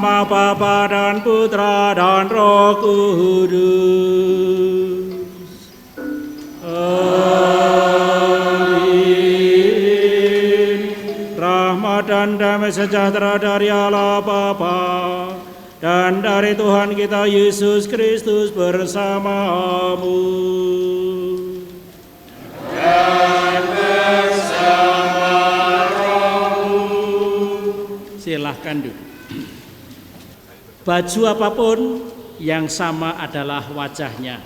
nama Bapa dan Putra dan Roh Kudus. Amin. Rahmat dan damai sejahtera dari Allah Bapa dan dari Tuhan kita Yesus Kristus bersamamu. Dan bersama rohmu. Silahkan duduk. Baju apapun yang sama adalah wajahnya.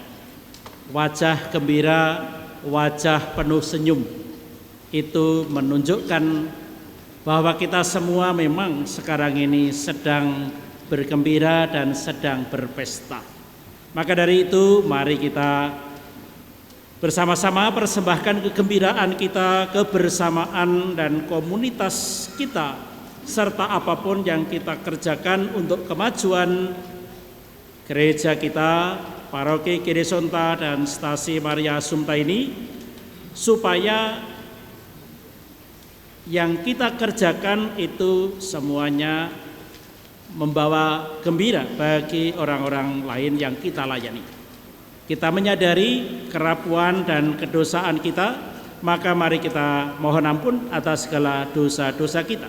Wajah gembira, wajah penuh senyum. Itu menunjukkan bahwa kita semua memang sekarang ini sedang bergembira dan sedang berpesta. Maka dari itu mari kita bersama-sama persembahkan kegembiraan kita, kebersamaan dan komunitas kita, serta apapun yang kita kerjakan untuk kemajuan gereja kita, Paroki Kirisonta dan Stasi Maria Assumpta ini, supaya yang kita kerjakan itu semuanya membawa gembira bagi orang-orang lain yang kita layani. Kita menyadari kerapuan dan kedosaan kita, maka mari kita mohon ampun atas segala dosa-dosa kita.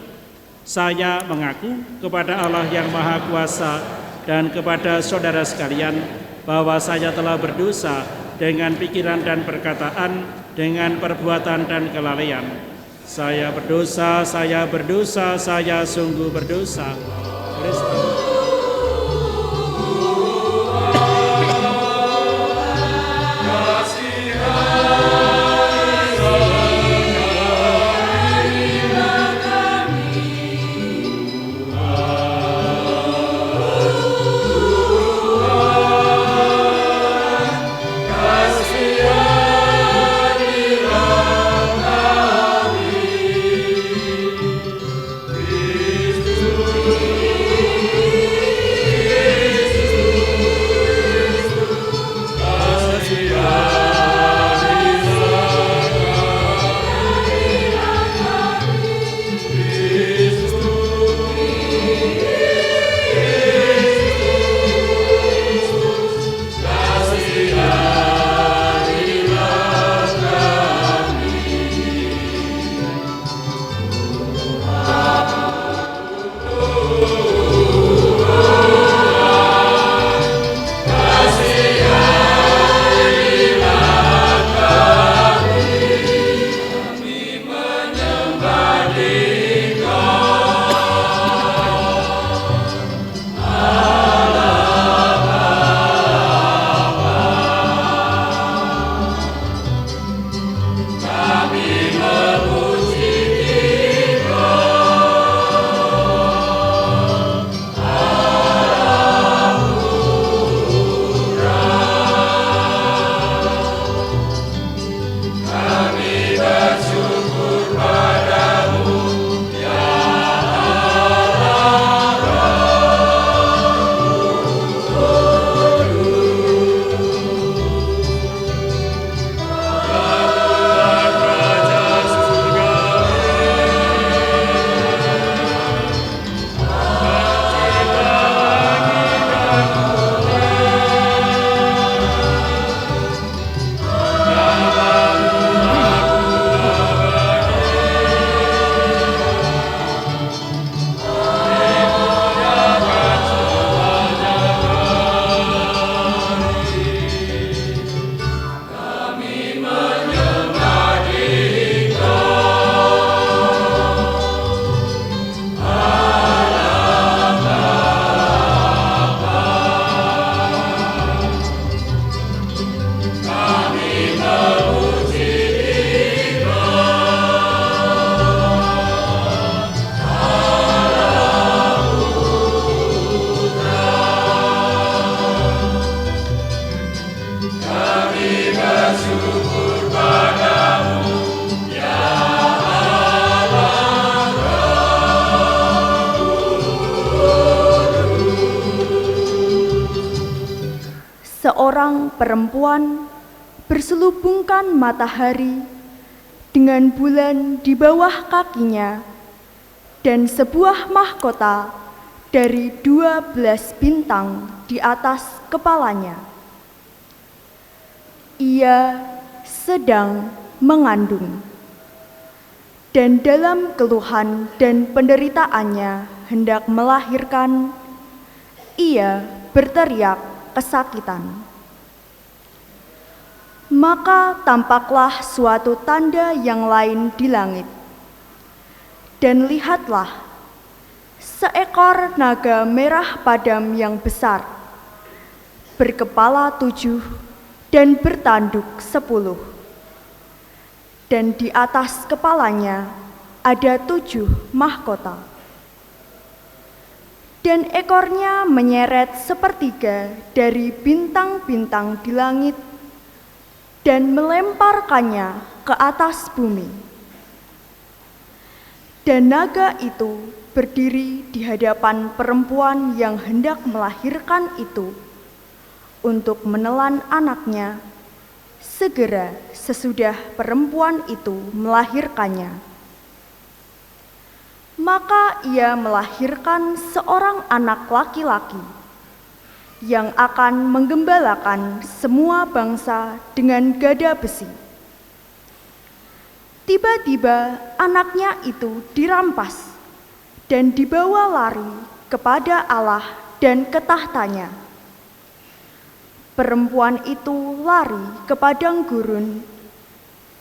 Saya mengaku kepada Allah yang Maha Kuasa dan kepada saudara sekalian bahwa saya telah berdosa dengan pikiran dan perkataan, dengan perbuatan dan kelalaian. Saya berdosa, saya sungguh berdosa. Seorang perempuan berselubungkan matahari dengan bulan di bawah kakinya dan sebuah mahkota dari 12 bintang di atas kepalanya. Ia sedang mengandung, dan dalam keluhan dan penderitaannya hendak melahirkan, ia berteriak kesakitan. Maka tampaklah suatu tanda yang lain di langit. Dan lihatlah, seekor naga merah padam yang besar, berkepala 7 dan bertanduk 10. Dan di atas kepalanya ada 7 mahkota. Dan ekornya menyeret sepertiga dari bintang-bintang di langit dan melemparkannya ke atas bumi. Dan naga itu berdiri di hadapan perempuan yang hendak melahirkan itu untuk menelan anaknya segera sesudah perempuan itu melahirkannya. Maka ia melahirkan seorang anak laki-laki yang akan menggembalakan semua bangsa dengan gada besi. Tiba-tiba anaknya itu dirampas dan dibawa lari kepada Allah dan ke tahtanya. Perempuan itu lari ke padang gurun,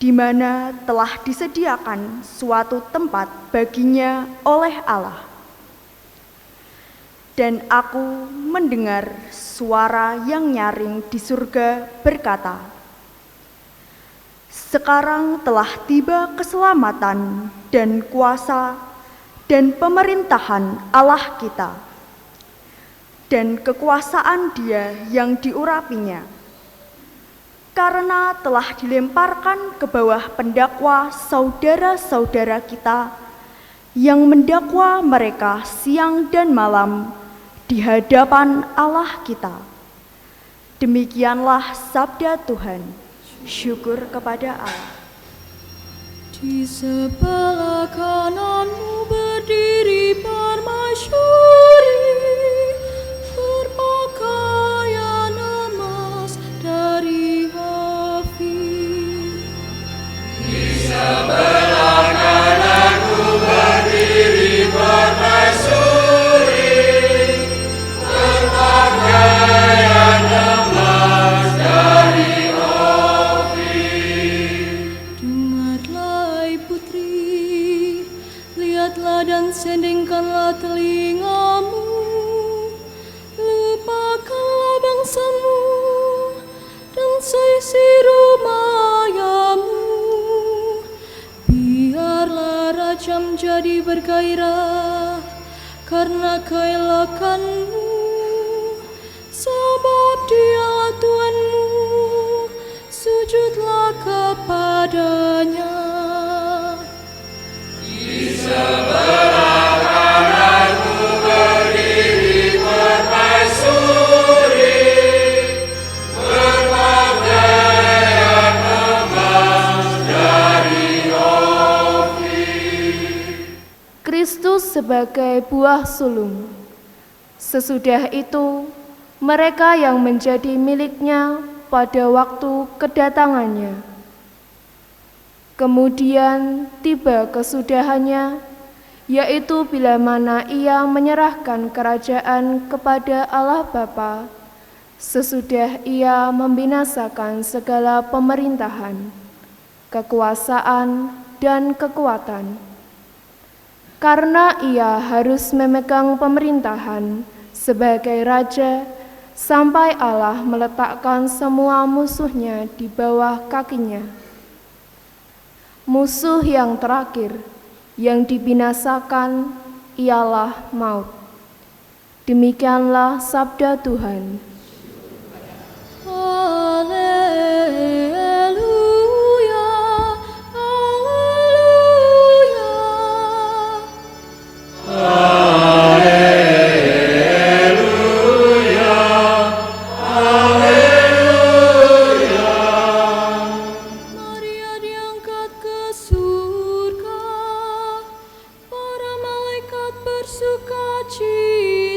di mana telah disediakan suatu tempat baginya oleh Allah. Dan aku mendengar suara yang nyaring di surga berkata, "Sekarang telah tiba keselamatan dan kuasa dan pemerintahan Allah kita, dan kekuasaan Dia yang diurapinya, karena telah dilemparkan ke bawah pendakwa saudara-saudara kita yang mendakwa mereka siang dan malam di hadapan Allah kita." Demikianlah sabda Tuhan. Syukur kepada Allah. Di sebelah kananmu berdiri permasyuri, berpakaian emas dari Hafiz. Di sebelah kananmu berdiri permasyuri, berpakaian emas dari dan sendingkanlah telingamu, lupakanlah bangsamu dan seisi rumayamu. Biarlah raja menjadi bergairah karena keelakanmu, sebab Dialah Tuhanmu, sujudlah kepadanya. Di sebelah kananmu berdiri permaisuri, berpakaian emas dari Ofir. Kristus sebagai buah sulung. Sesudah itu, mereka yang menjadi miliknya pada waktu kedatangannya. Kemudian tiba kesudahannya, yaitu bila mana ia menyerahkan kerajaan kepada Allah Bapa, sesudah ia membinasakan segala pemerintahan, kekuasaan, dan kekuatan. Karena ia harus memegang pemerintahan sebagai raja, sampai Allah meletakkan semua musuhnya di bawah kakinya. Musuh yang terakhir yang dibinasakan ialah maut. Demikianlah sabda Tuhan. Haleluya, haleluya, haleluya, haleluya. Maria diangkat ke surga, para malaikat bersukacita.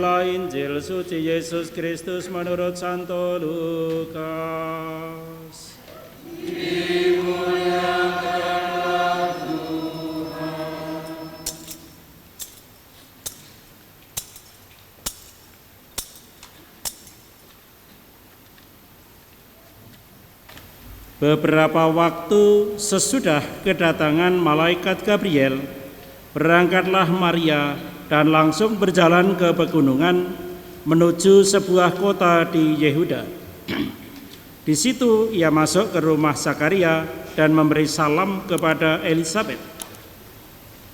Inilah Injil suci Yesus Kristus menurut Santo Lukas. Beberapa waktu sesudah kedatangan malaikat Gabriel, berangkatlah Maria dan langsung berjalan ke pegunungan menuju sebuah kota di Yehuda. Di situ ia masuk ke rumah Zakaria dan memberi salam kepada Elisabet.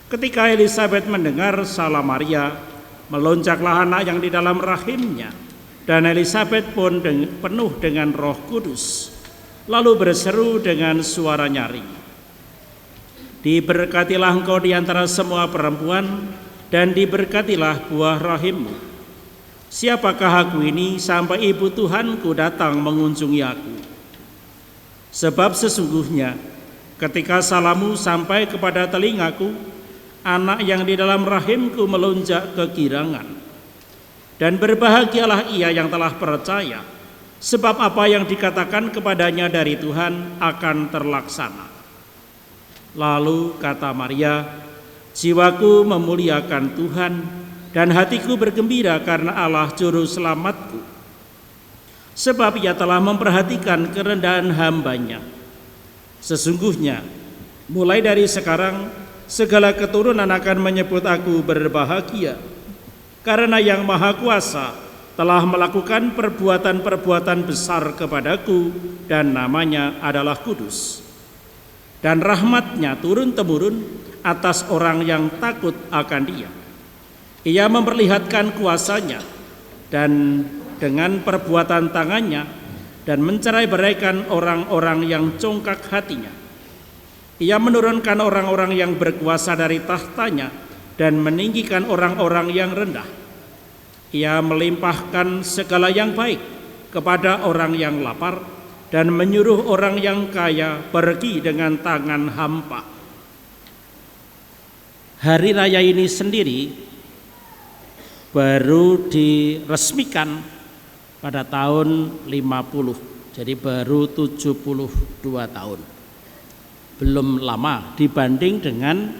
Ketika Elisabet mendengar salam Maria, meloncaklah anak yang di dalam rahimnya, dan Elisabet pun penuh dengan Roh Kudus. Lalu berseru dengan suara nyaring, "Diberkatilah engkau di antara semua perempuan, dan diberkatilah buah rahimmu. Siapakah aku ini sampai ibu Tuhanku datang mengunjungi aku? Sebab sesungguhnya ketika salammu sampai kepada telingaku, anak yang di dalam rahimku melonjak kegirangan. Dan berbahagialah ia yang telah percaya, sebab apa yang dikatakan kepadanya dari Tuhan akan terlaksana." Lalu kata Maria, "Jiwaku memuliakan Tuhan, dan hatiku bergembira karena Allah juru selamatku. Sebab ia telah memperhatikan kerendahan hambanya. Sesungguhnya, mulai dari sekarang, segala keturunan akan menyebut aku berbahagia, karena Yang Maha Kuasa telah melakukan perbuatan-perbuatan besar kepadaku, dan namanya adalah kudus. Dan rahmatnya turun-temurun atas orang yang takut akan Dia. Ia memperlihatkan kuasanya dan dengan perbuatan tangannya, dan mencerai-beraikan orang-orang yang congkak hatinya. Ia menurunkan orang-orang yang berkuasa dari tahtanya dan meninggikan orang-orang yang rendah. Ia melimpahkan segala yang baik kepada orang yang lapar, dan menyuruh orang yang kaya pergi dengan tangan hampa." Hari raya ini sendiri baru diresmikan pada tahun 50, jadi baru 72 tahun. Belum lama dibanding dengan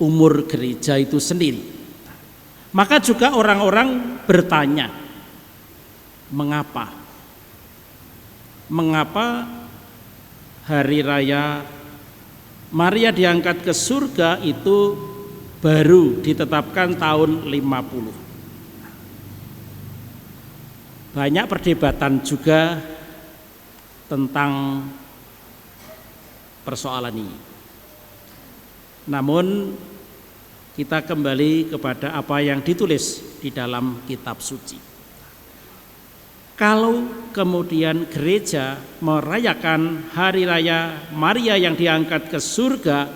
umur gereja itu sendiri. Maka juga orang-orang bertanya, mengapa hari raya Maria diangkat ke surga itu baru ditetapkan tahun 50. Banyak perdebatan juga tentang persoalan ini. Namun kita kembali kepada apa yang ditulis di dalam kitab suci. Kalau kemudian gereja merayakan hari raya Maria yang diangkat ke surga,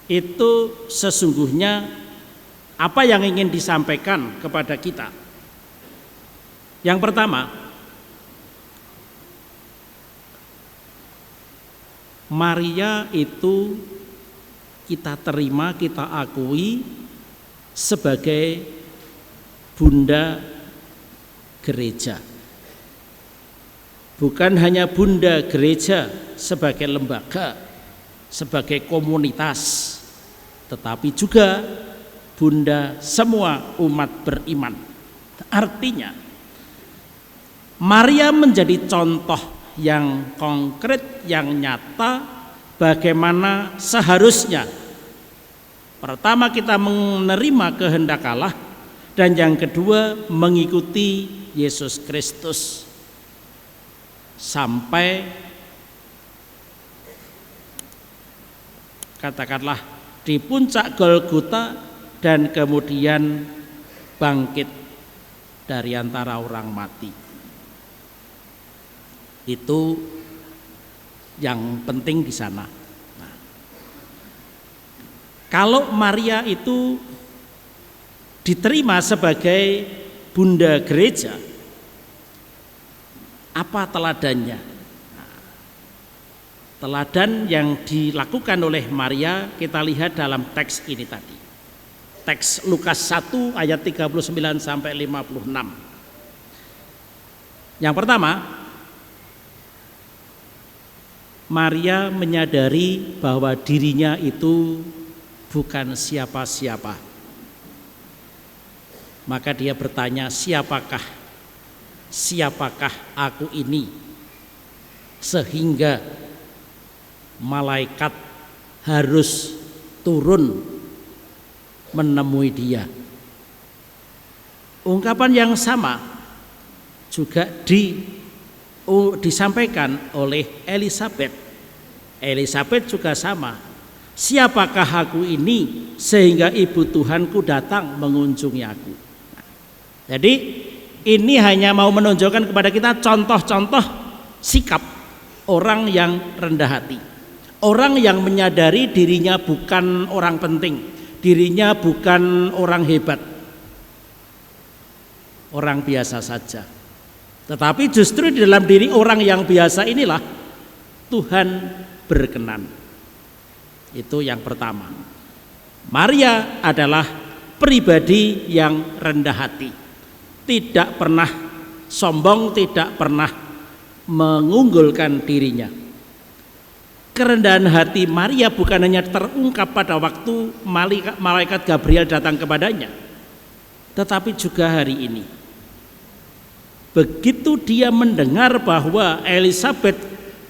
itu sesungguhnya apa yang ingin disampaikan kepada kita? Yang pertama, Maria itu kita terima, kita akui sebagai bunda gereja. Bukan hanya bunda gereja sebagai lembaga, sebagai komunitas, tetapi juga bunda semua umat beriman. Artinya, Maria menjadi contoh yang konkret, yang nyata bagaimana seharusnya pertama kita menerima kehendak Allah, dan yang kedua mengikuti Yesus Kristus sampai katakanlah di puncak Golgota, dan kemudian bangkit dari antara orang mati. Itu yang penting di sana. Nah, kalau Maria itu diterima sebagai bunda gereja, apa teladannya? Nah, teladan yang dilakukan oleh Maria kita lihat dalam teks ini tadi. teks Lukas 1 ayat 39 sampai 56. Yang pertama, Maria menyadari bahwa dirinya itu bukan siapa-siapa. Maka dia bertanya, siapakah aku ini sehingga malaikat harus turun menemui dia. Ungkapan yang sama juga disampaikan oleh Elisabet. Elisabet juga sama. Siapakah aku ini sehingga ibu Tuhanku datang mengunjungi aku. Jadi ini hanya mau menunjukkan kepada kita contoh-contoh sikap orang yang rendah hati. Orang yang menyadari dirinya bukan orang penting, dirinya bukan orang hebat, orang biasa saja. Tetapi justru di dalam diri orang yang biasa inilah Tuhan berkenan. Itu yang pertama. Maria adalah pribadi yang rendah hati, tidak pernah sombong, tidak pernah mengunggulkan dirinya. Kerendahan hati Maria bukan hanya terungkap pada waktu malaikat Gabriel datang kepadanya, tetapi juga hari ini. Begitu dia mendengar bahwa Elisabet,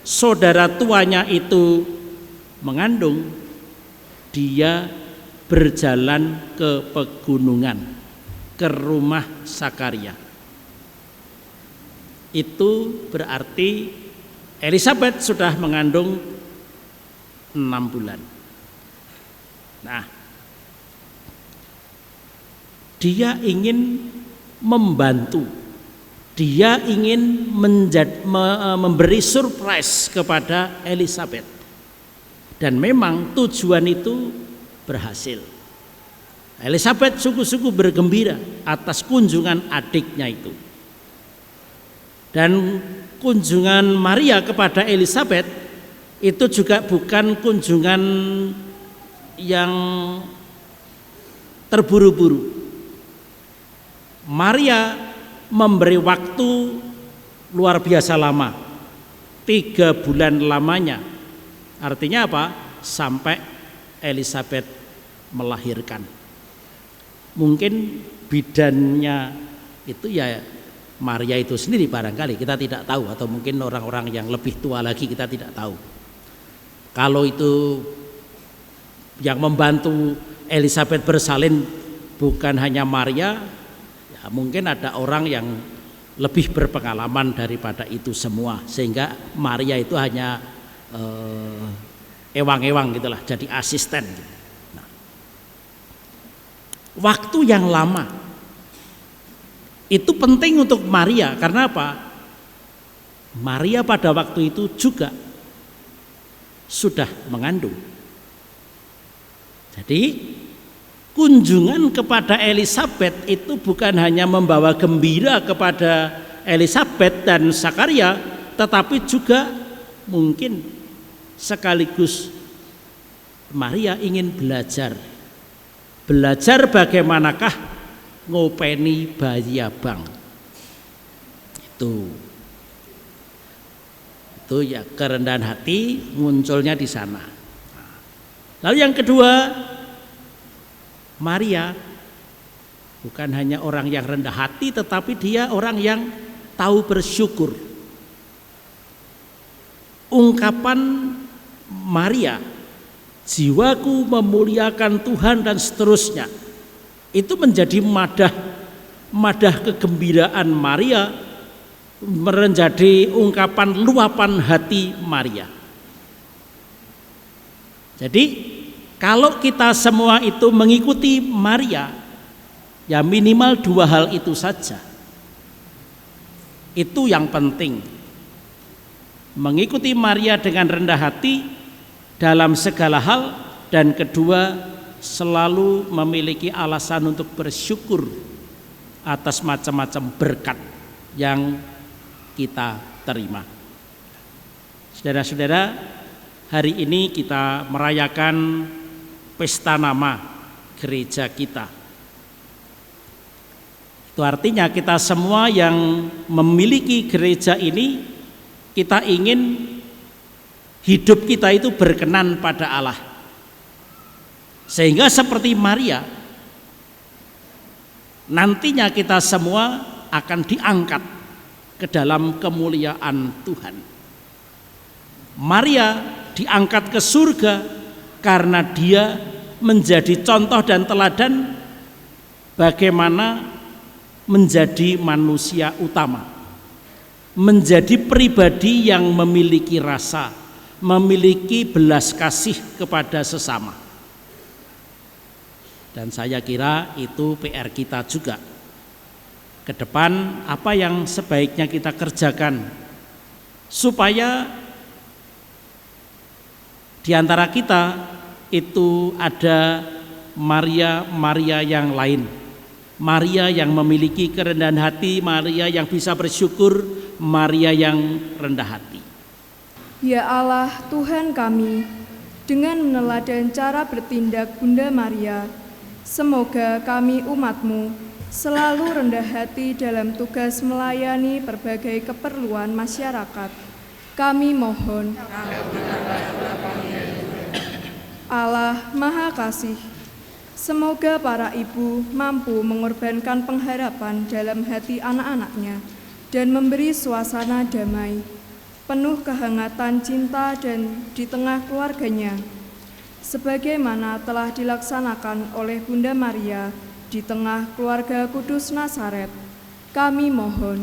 saudara tuanya itu mengandung, dia berjalan ke pegunungan, ke rumah Sakaria. Itu berarti Elisabet sudah mengandung 6 bulan. Nah, dia ingin membantu, dia ingin memberi surprise kepada Elisabet, dan memang tujuan itu berhasil. Elisabet sungguh-sungguh bergembira atas kunjungan adiknya itu, dan kunjungan Maria kepada Elisabet itu juga bukan kunjungan yang terburu-buru. Maria memberi waktu luar biasa lama, 3 bulan lamanya. Artinya apa? Sampai Elisabet melahirkan. Mungkin bidannya itu ya Maria itu sendiri barangkali, kita tidak tahu, atau mungkin orang-orang yang lebih tua lagi, kita tidak tahu. Kalau itu yang membantu Elisabet bersalin bukan hanya Maria, ya mungkin ada orang yang lebih berpengalaman daripada itu semua, sehingga Maria itu hanya ewang-ewang gitulah, jadi asisten. Nah, waktu yang lama itu penting untuk Maria, karena apa? Maria pada waktu itu juga sudah mengandung. Jadi kunjungan kepada Elisabet itu bukan hanya membawa gembira kepada Elisabet dan Sakaria, tetapi juga mungkin sekaligus Maria ingin belajar bagaimanakah ngopeni bayi abang. Itu ya, kerendahan hati munculnya di sana. Lalu yang kedua, Maria bukan hanya orang yang rendah hati, tetapi dia orang yang tahu bersyukur. Ungkapan Maria, jiwaku memuliakan Tuhan dan seterusnya, itu menjadi madah kegembiraan Maria, menjadi ungkapan luapan hati Maria. Jadi kalau kita semua itu mengikuti Maria, ya minimal 2 hal itu saja. Itu yang penting. Mengikuti Maria dengan rendah hati dalam segala hal, dan kedua, selalu memiliki alasan untuk bersyukur atas macam-macam berkat yang kita terima. Saudara-saudara, hari ini kita merayakan pesta nama gereja kita. Itu artinya kita semua yang memiliki gereja ini, kita ingin hidup kita itu berkenan pada Allah. Sehingga seperti Maria, nantinya kita semua akan diangkat ke dalam kemuliaan Tuhan. Maria diangkat ke surga karena dia menjadi contoh dan teladan bagaimana menjadi manusia utama, menjadi pribadi yang memiliki rasa, memiliki belas kasih kepada sesama. Dan saya kira itu PR kita juga. Ke depan apa yang sebaiknya kita kerjakan supaya di antara kita itu ada Maria yang lain. Maria yang memiliki kerendahan hati, Maria yang bisa bersyukur, Maria yang rendah hati. Ya Allah, Tuhan kami, dengan meneladan cara bertindak Bunda Maria, semoga kami umat-Mu selalu rendah hati dalam tugas melayani berbagai keperluan masyarakat. Kami mohon. Allah Maha Kasih, semoga para ibu mampu mengorbankan pengharapan dalam hati anak-anaknya dan memberi suasana damai, penuh kehangatan cinta dan di tengah keluarganya, sebagaimana telah dilaksanakan oleh Bunda Maria di tengah keluarga Kudus Nazaret. Kami mohon.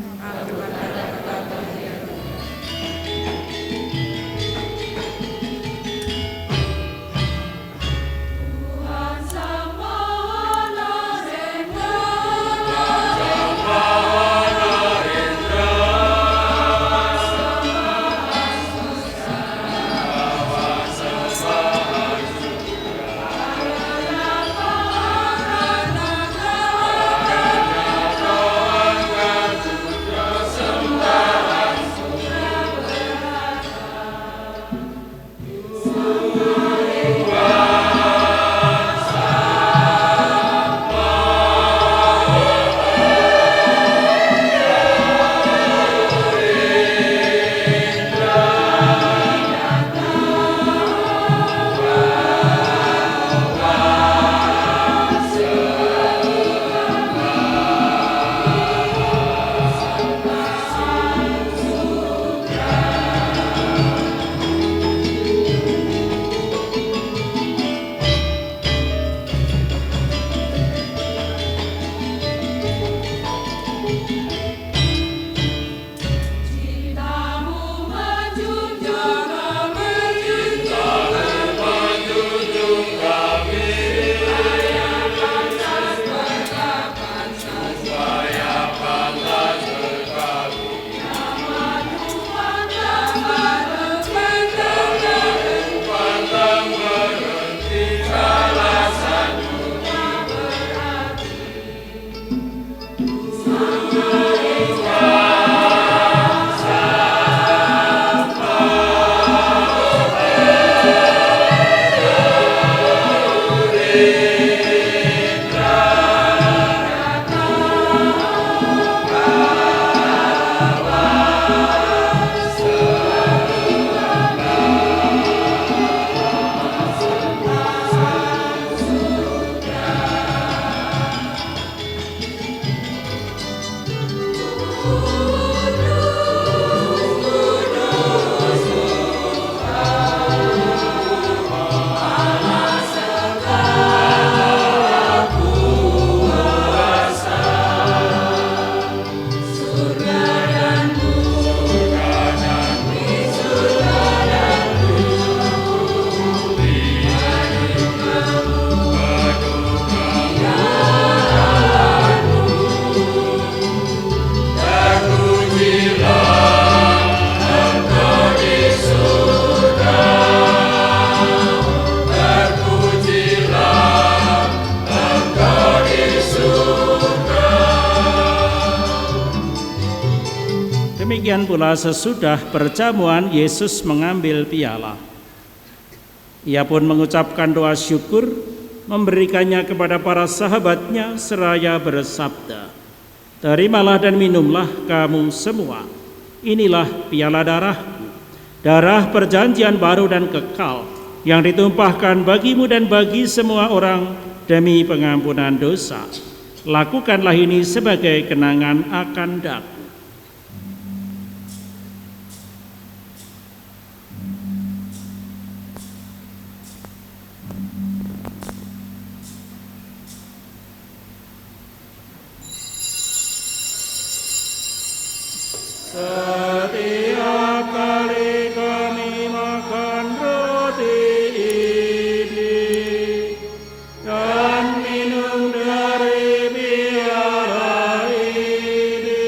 Demikian pula sesudah perjamuan Yesus mengambil piala. Ia pun mengucapkan doa syukur, memberikannya kepada para sahabatnya seraya bersabda, "Terimalah dan minumlah kamu semua. Inilah piala darahku, darah perjanjian baru dan kekal, yang ditumpahkan bagimu dan bagi semua orang demi pengampunan dosa. Lakukanlah ini sebagai kenangan akan daku." Setiap kali kami makan roti ini dan minum dari piala ini,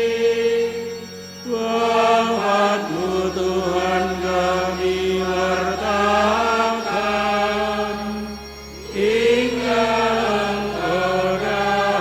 wahyu Tuhan kami wartakan hingga Engkau datang.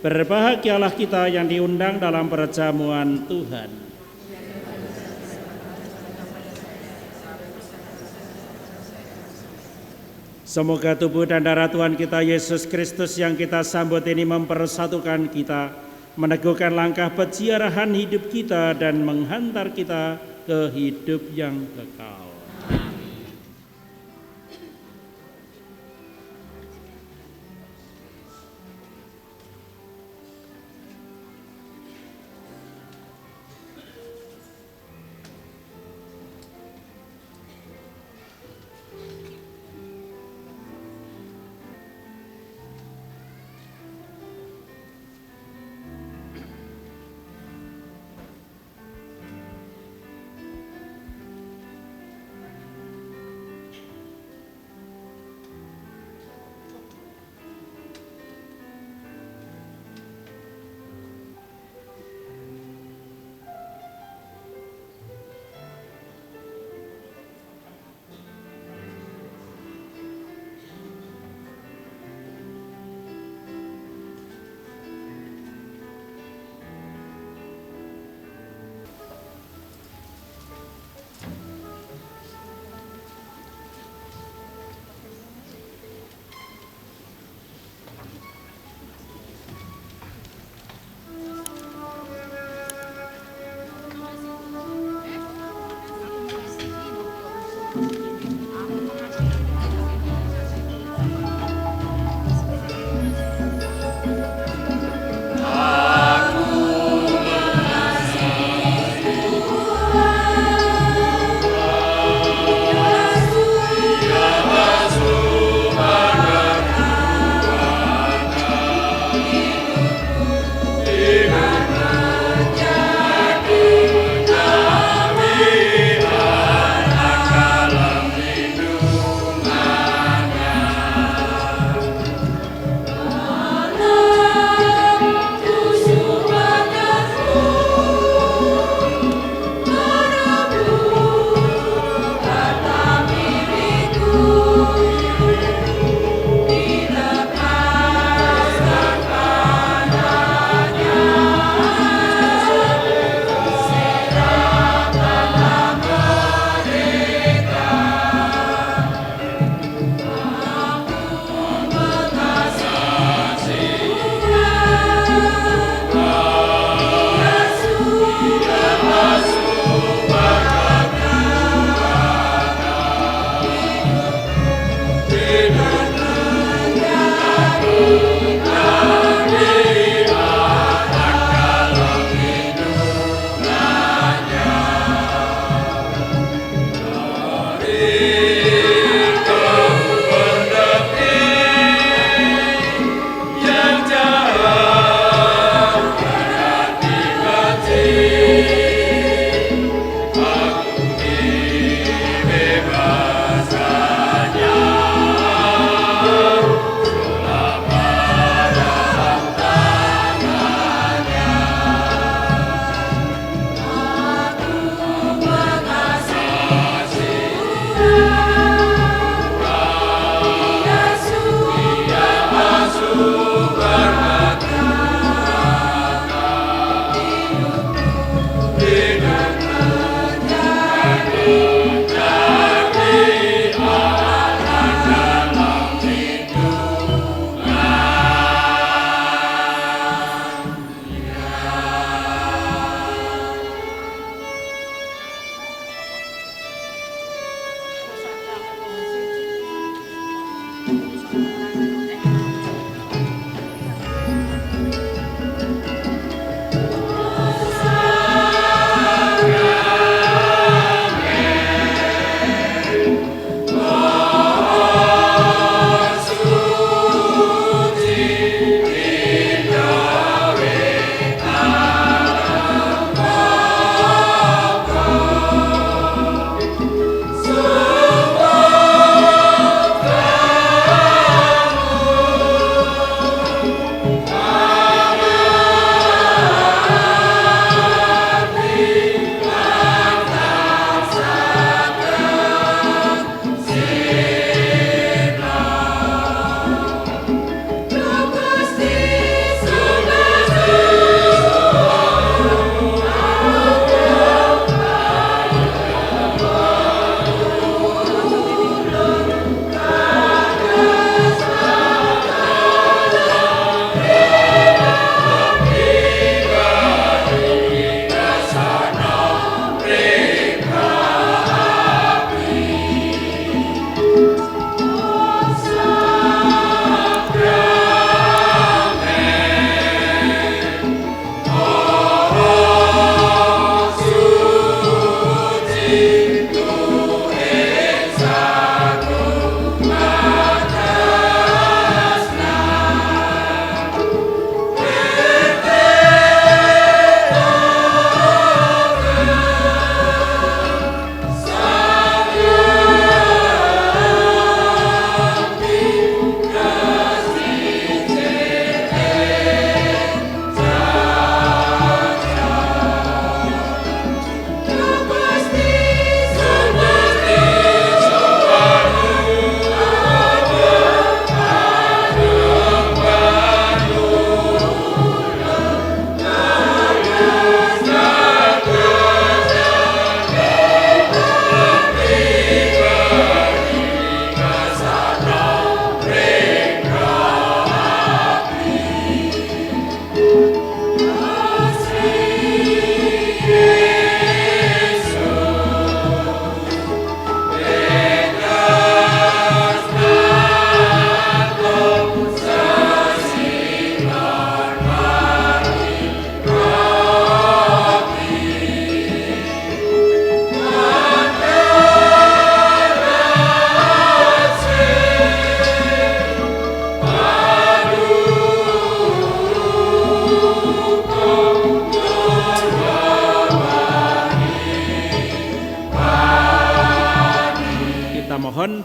Berbahagialah kita yang diundang dalam perjamuan Tuhan. Semoga tubuh dan darah Tuhan kita Yesus Kristus yang kita sambut ini mempersatukan kita, meneguhkan langkah peziarahan hidup kita dan menghantar kita ke hidup yang kekal.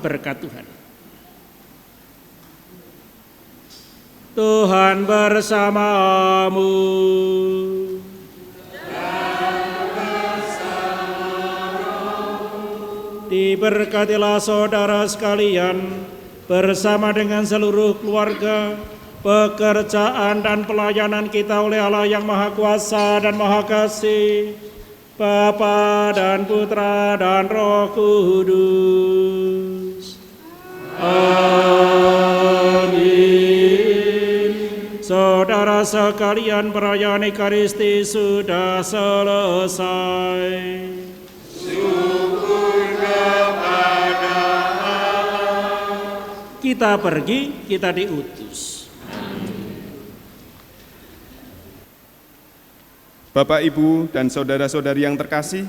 berkat Tuhan. Tuhan bersamamu. Diberkatilah saudara sekalian bersama dengan seluruh keluarga, pekerjaan dan pelayanan kita oleh Allah yang Maha Kuasa dan Maha Kasih, Bapa dan Putra dan Roh Kudus. Amin. Saudara sekalian, perayaan Ekaristi sudah selesai. Kita pergi, kita diutus. Bapak, Ibu, dan saudara-saudari yang terkasih,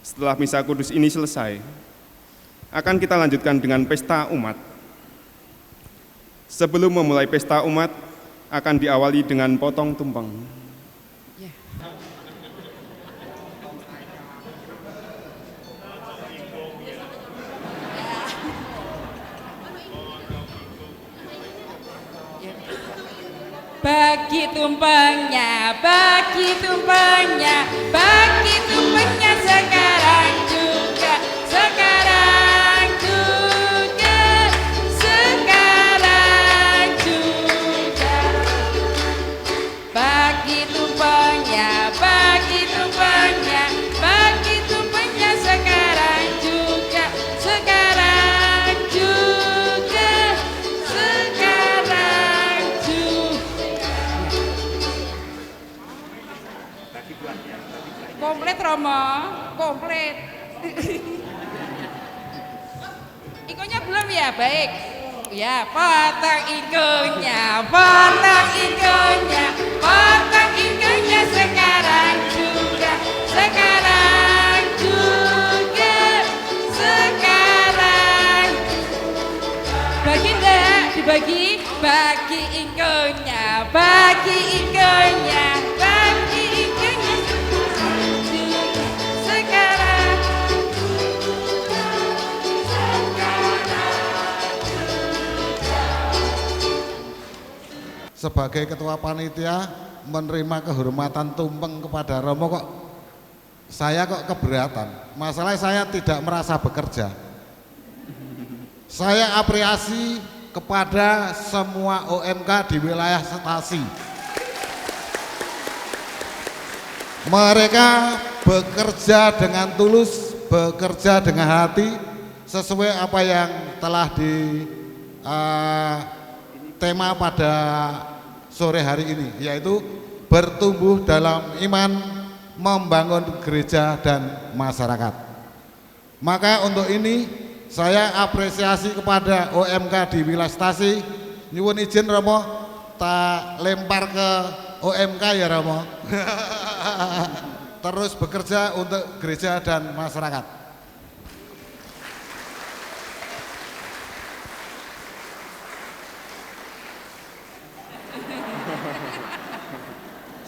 setelah misa kudus ini selesai, akan kita lanjutkan dengan pesta umat. Sebelum memulai pesta umat, akan diawali dengan potong tumpeng. Bagi tumpengnya, bagi tumpengnya, bagi tumpengnya sekarang juga, sekarang juga, sekarang juga. Bagi tumpengnya, bagi tumpengnya, bagi tumpengnya sekarang juga, sekarang juga, sekarang juga. Komplit Romo, komplit. Ikonya belum ya, baik. Ya, potong ikonya, potong ikonya, potong ikonya sekarang juga, sekarang juga, sekarang. Bagi enggak? Dibagi? Bagi ikonya, bagi ikonya, bagi ikonya sekarang. Sebagai ketua panitia menerima kehormatan tumpeng kepada Romo kok saya kok keberatan. Masalahnya saya tidak merasa bekerja. Saya apresiasi kepada semua OMK di wilayah Stasi. Mereka bekerja dengan tulus, bekerja dengan hati sesuai apa yang telah di tema pada sore hari ini, yaitu bertumbuh dalam iman, membangun gereja dan masyarakat. Maka untuk ini saya apresiasi kepada OMK di wilayah Stasi. Nyuwun izin Romo, tak lempar ke OMK ya Romo. Terus bekerja untuk gereja dan masyarakat.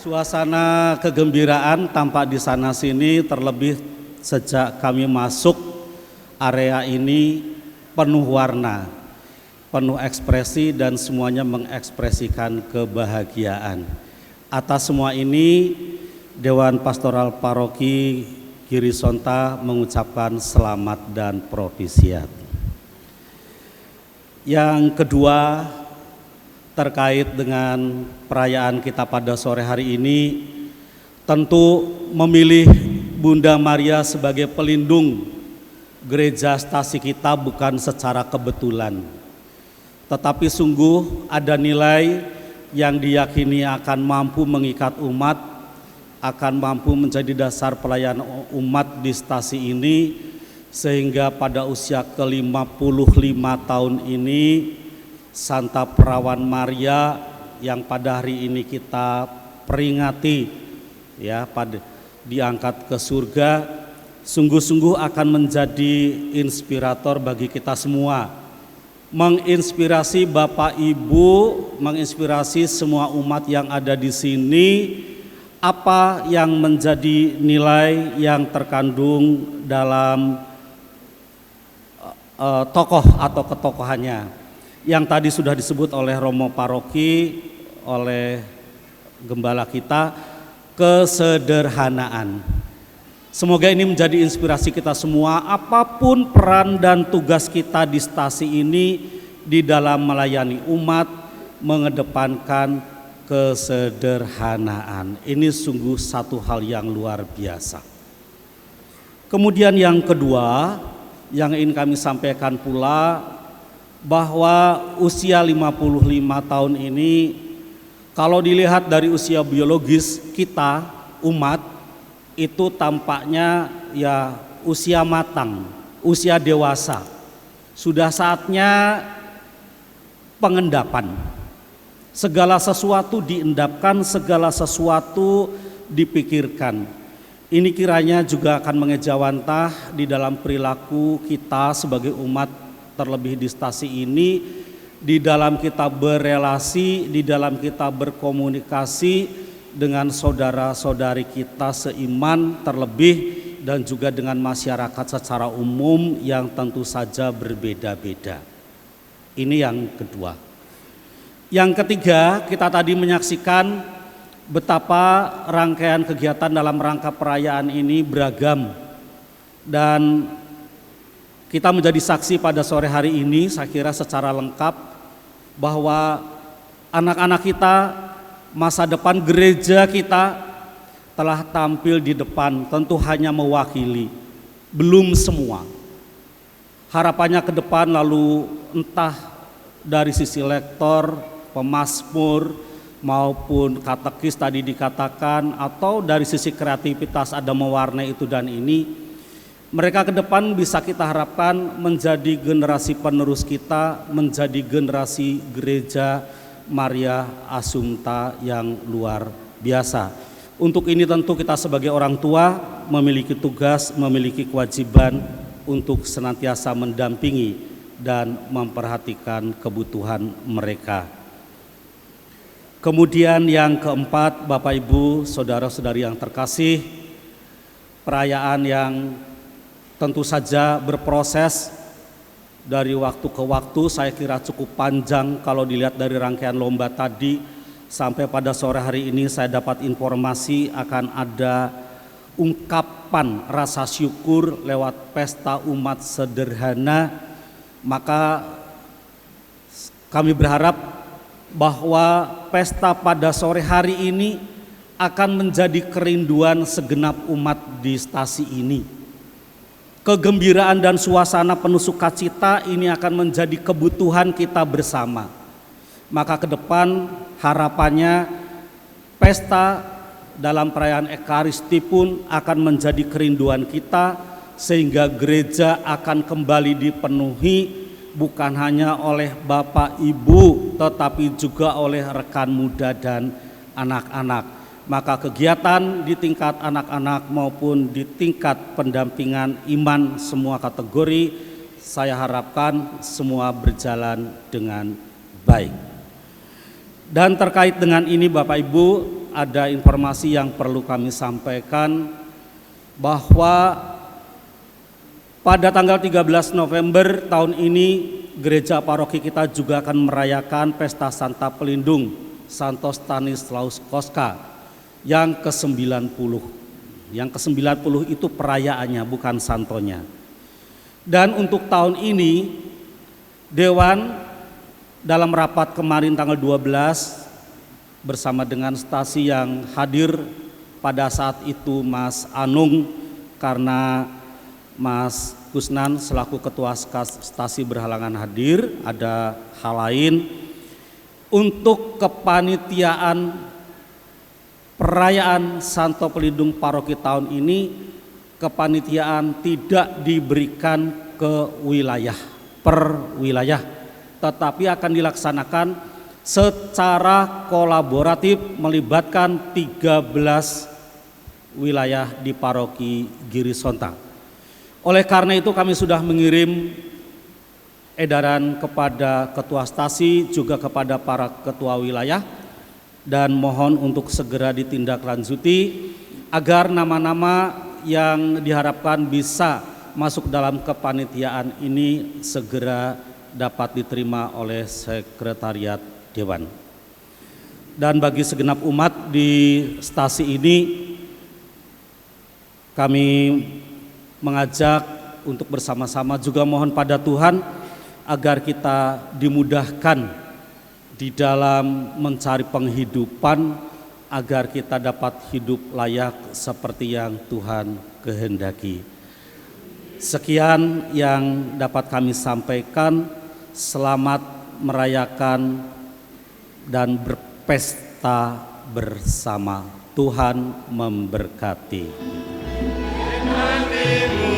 Suasana kegembiraan tampak di sana sini, terlebih sejak kami masuk area ini penuh warna, penuh ekspresi, dan semuanya mengekspresikan kebahagiaan. Atas semua ini, Dewan Pastoral Paroki Girisonta mengucapkan selamat dan propisiat. Yang kedua, terkait dengan perayaan kita pada sore hari ini, tentu memilih Bunda Maria sebagai pelindung gereja Stasi kita bukan secara kebetulan, tetapi sungguh ada nilai yang diyakini akan mampu mengikat umat, akan mampu menjadi dasar pelayanan umat di Stasi ini, sehingga pada usia ke-55 tahun ini Santa Perawan Maria yang pada hari ini kita peringati ya, pada diangkat ke surga, sungguh-sungguh akan menjadi inspirator bagi kita semua, menginspirasi Bapak Ibu, menginspirasi semua umat yang ada di sini. Apa yang menjadi nilai yang terkandung dalam tokoh atau ketokohannya yang tadi sudah disebut oleh Romo Paroki, oleh gembala kita, kesederhanaan. Semoga ini menjadi inspirasi kita semua, apapun peran dan tugas kita di stasi ini di dalam melayani umat, mengedepankan kesederhanaan. Ini sungguh satu hal yang luar biasa. Kemudian yang kedua, yang ingin kami sampaikan pula, bahwa usia 55 tahun ini, kalau dilihat dari usia biologis kita, umat, itu tampaknya ya usia matang, usia dewasa. Sudah saatnya pengendapan. Segala sesuatu diendapkan, segala sesuatu dipikirkan. Ini kiranya juga akan mengejawantah di dalam perilaku kita sebagai umat, terlebih di stasi ini, di dalam kita berelasi, di dalam kita berkomunikasi dengan saudara-saudari kita seiman, terlebih dan juga dengan masyarakat secara umum yang tentu saja berbeda-beda. Ini yang kedua. Yang ketiga, kita tadi menyaksikan betapa rangkaian kegiatan dalam rangka perayaan ini beragam, dan kita menjadi saksi pada sore hari ini, saya kira secara lengkap, bahwa anak-anak kita, masa depan gereja kita telah tampil di depan, tentu hanya mewakili, belum semua. Harapannya ke depan lalu entah dari sisi lektor, pemazmur, maupun katekis tadi dikatakan, atau dari sisi kreativitas ada mewarnai itu dan ini, mereka ke depan bisa kita harapkan menjadi generasi penerus kita, menjadi generasi gereja Maria Assumpta yang luar biasa. Untuk ini tentu kita sebagai orang tua memiliki tugas, memiliki kewajiban untuk senantiasa mendampingi dan memperhatikan kebutuhan mereka. Kemudian yang keempat, Bapak Ibu, saudara-saudari yang terkasih, perayaan yang tentu saja berproses dari waktu ke waktu, saya kira cukup panjang kalau dilihat dari rangkaian lomba tadi. Sampai pada sore hari ini saya dapat informasi akan ada ungkapan rasa syukur lewat pesta umat sederhana. Maka kami berharap bahwa pesta pada sore hari ini akan menjadi kerinduan segenap umat di stasi ini. Kegembiraan dan suasana penuh sukacita ini akan menjadi kebutuhan kita bersama. Maka ke depan harapannya pesta dalam perayaan Ekaristi pun akan menjadi kerinduan kita, sehingga gereja akan kembali dipenuhi bukan hanya oleh Bapak Ibu tetapi juga oleh rekan muda dan anak-anak. Maka kegiatan di tingkat anak-anak maupun di tingkat pendampingan iman semua kategori, saya harapkan semua berjalan dengan baik. Dan terkait dengan ini Bapak Ibu, ada informasi yang perlu kami sampaikan, bahwa pada tanggal 13 November tahun ini gereja paroki kita juga akan merayakan pesta Santa Pelindung Santo Stanislaus Kostka yang ke-90. Yang ke-90 itu perayaannya, bukan santonya. Dan untuk tahun ini Dewan dalam rapat kemarin tanggal 12 bersama dengan stasi yang hadir pada saat itu Mas Anung, karena Mas Kusnan selaku ketua stasi berhalangan hadir, ada hal lain. Untuk kepanitiaan perayaan Santo Pelindung Paroki tahun ini, kepanitiaan tidak diberikan ke wilayah per wilayah, tetapi akan dilaksanakan secara kolaboratif melibatkan 13 wilayah di Paroki Girisonta. Oleh karena itu kami sudah mengirim edaran kepada ketua stasi, juga kepada para ketua wilayah, dan mohon untuk segera ditindaklanjuti agar nama-nama yang diharapkan bisa masuk dalam kepanitiaan ini segera dapat diterima oleh Sekretariat Dewan. Dan bagi segenap umat di stasi ini, kami mengajak untuk bersama-sama juga mohon pada Tuhan agar kita dimudahkan di dalam mencari penghidupan, agar kita dapat hidup layak seperti yang Tuhan kehendaki. Sekian yang dapat kami sampaikan. Selamat merayakan dan berpesta bersama. Tuhan memberkati. Hatimu